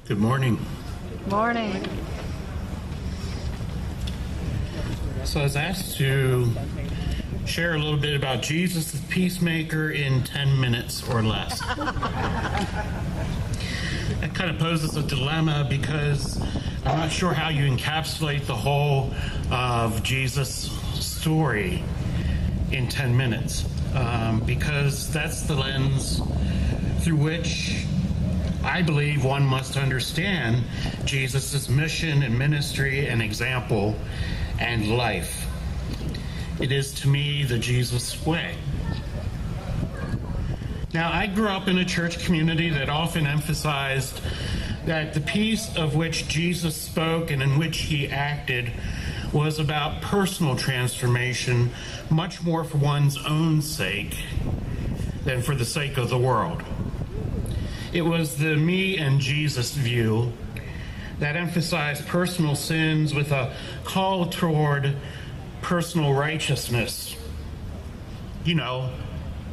Good morning. Morning. So I was asked to share a little bit about Jesus the peacemaker in 10 minutes or less. That kind of poses a dilemma because I'm not sure how you encapsulate the whole of Jesus' story in 10 minutes, because that's the lens through which I believe one must understand Jesus' mission and ministry and example and life. It is to me the Jesus way. Now, I grew up in a church community that often emphasized that the peace of which Jesus spoke and in which he acted was about personal transformation, much more for one's own sake than for the sake of the world. It was the me and Jesus view that emphasized personal sins with a call toward personal righteousness. You know,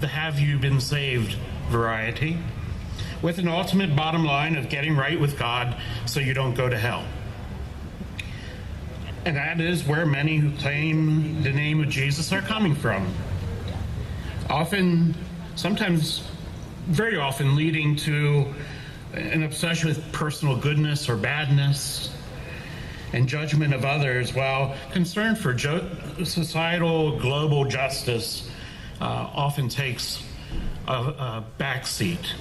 the have you been saved variety, with an ultimate bottom line of getting right with God so you don't go to hell. And that is where many who claim the name of Jesus are coming from. Very often leading to an obsession with personal goodness or badness and judgment of others, while concern for societal global justice often takes a backseat.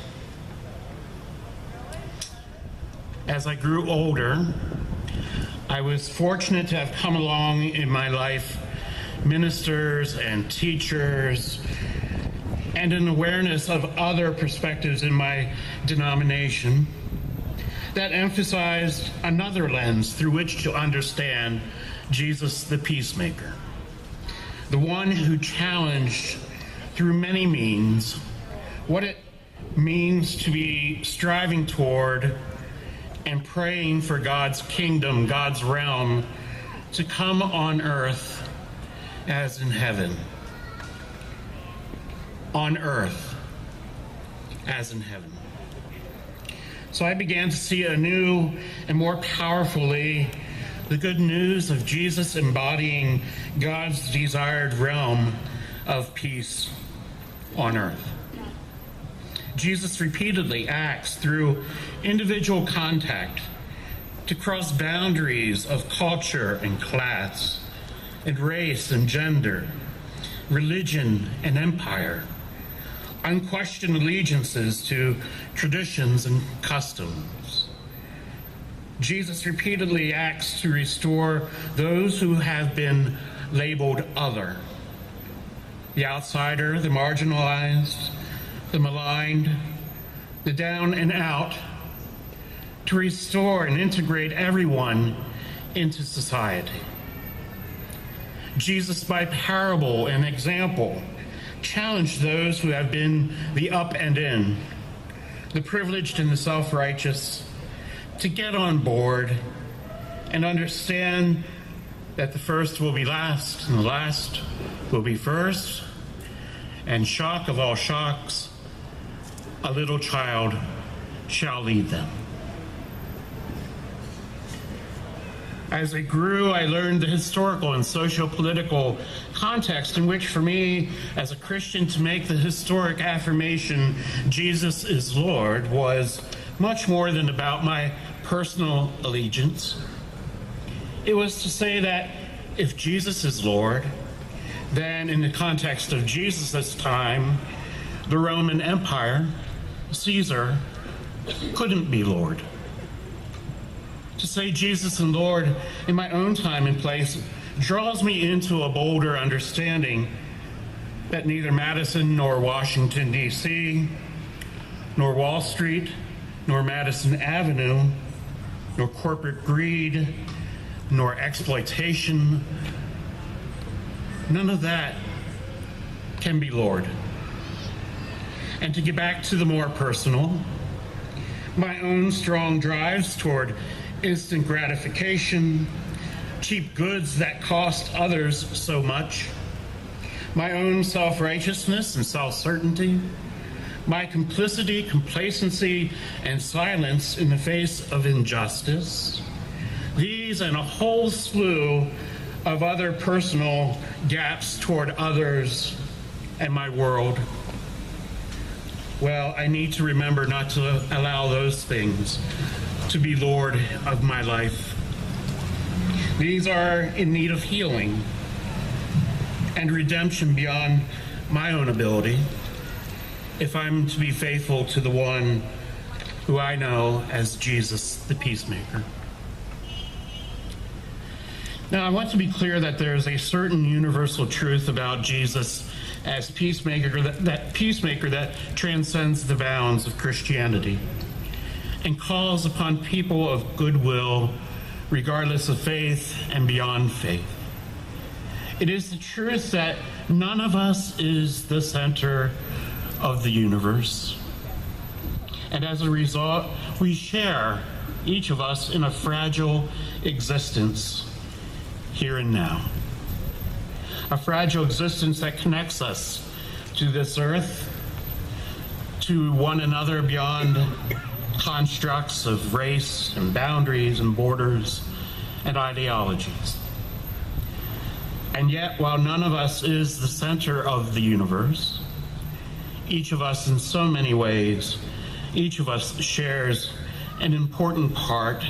As I grew older, I was fortunate to have come along in my life ministers and teachers and an awareness of other perspectives in my denomination that emphasized another lens through which to understand Jesus the peacemaker, the one who challenged through many means what it means to be striving toward and praying for God's kingdom, God's realm, to come on earth as in heaven. On earth as in heaven. So I began to see anew and more powerfully the good news of Jesus embodying God's desired realm of peace on earth. Jesus repeatedly acts through individual contact to cross boundaries of culture and class and race and gender, religion and empire, unquestioned allegiances to traditions and customs. Jesus repeatedly acts to restore those who have been labeled other, the outsider, the marginalized, the maligned, the down and out, to restore and integrate everyone into society. Jesus, by parable and example, challenge those who have been the up and in, the privileged and the self-righteous, to get on board and understand that the first will be last and the last will be first, and shock of all shocks, a little child shall lead them. As I grew, I learned the historical and socio-political context in which, for me, as a Christian, to make the historic affirmation, Jesus is Lord, was much more than about my personal allegiance. It was to say that if Jesus is Lord, then in the context of Jesus' time, the Roman Empire, Caesar, couldn't be Lord. To say Jesus and Lord in my own time and place draws me into a bolder understanding that neither Madison nor Washington, D.C., nor Wall Street, nor Madison Avenue, nor corporate greed, nor exploitation, none of that can be Lord. And to get back to the more personal, my own strong drives toward instant gratification, cheap goods that cost others so much, my own self-righteousness and self-certainty, my complicity, complacency, and silence in the face of injustice, these and a whole slew of other personal gaps toward others and my world, well, I need to remember not to allow those things to be Lord of my life. These are in need of healing and redemption beyond my own ability if I'm to be faithful to the one who I know as Jesus, the peacemaker. Now, I want to be clear that there is a certain universal truth about Jesus as peacemaker, that peacemaker that transcends the bounds of Christianity and calls upon people of goodwill, regardless of faith and beyond faith. It is the truth that none of us is the center of the universe. And as a result, we share, each of us, in a fragile existence here and now. A fragile existence that connects us to this earth, to one another beyond constructs of race and boundaries and borders and ideologies. And yet, while none of us is the center of the universe, each of us in so many ways, each of us shares an important part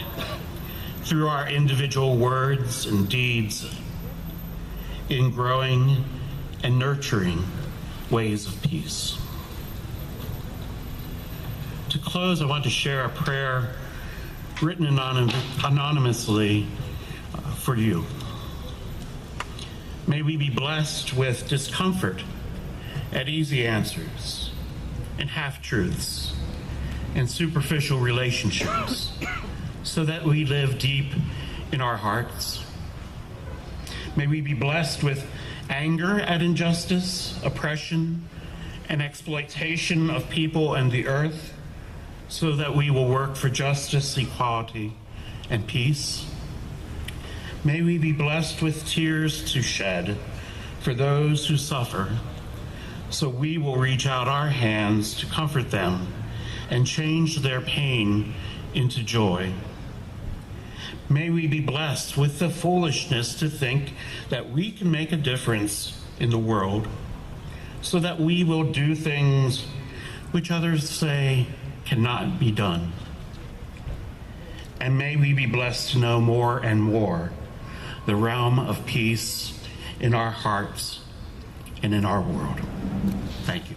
through our individual words and deeds in growing and nurturing ways of peace. To close, I want to share a prayer written anonymously for you. May we be blessed with discomfort at easy answers and half-truths and superficial relationships so that we live deep in our hearts. May we be blessed with anger at injustice, oppression, and exploitation of people and the earth so that we will work for justice, equality, and peace. May we be blessed with tears to shed for those who suffer, so we will reach out our hands to comfort them and change their pain into joy. May we be blessed with the foolishness to think that we can make a difference in the world, so that we will do things which others say cannot be done. And may we be blessed to know more and more the realm of peace in our hearts and in our world. Thank you.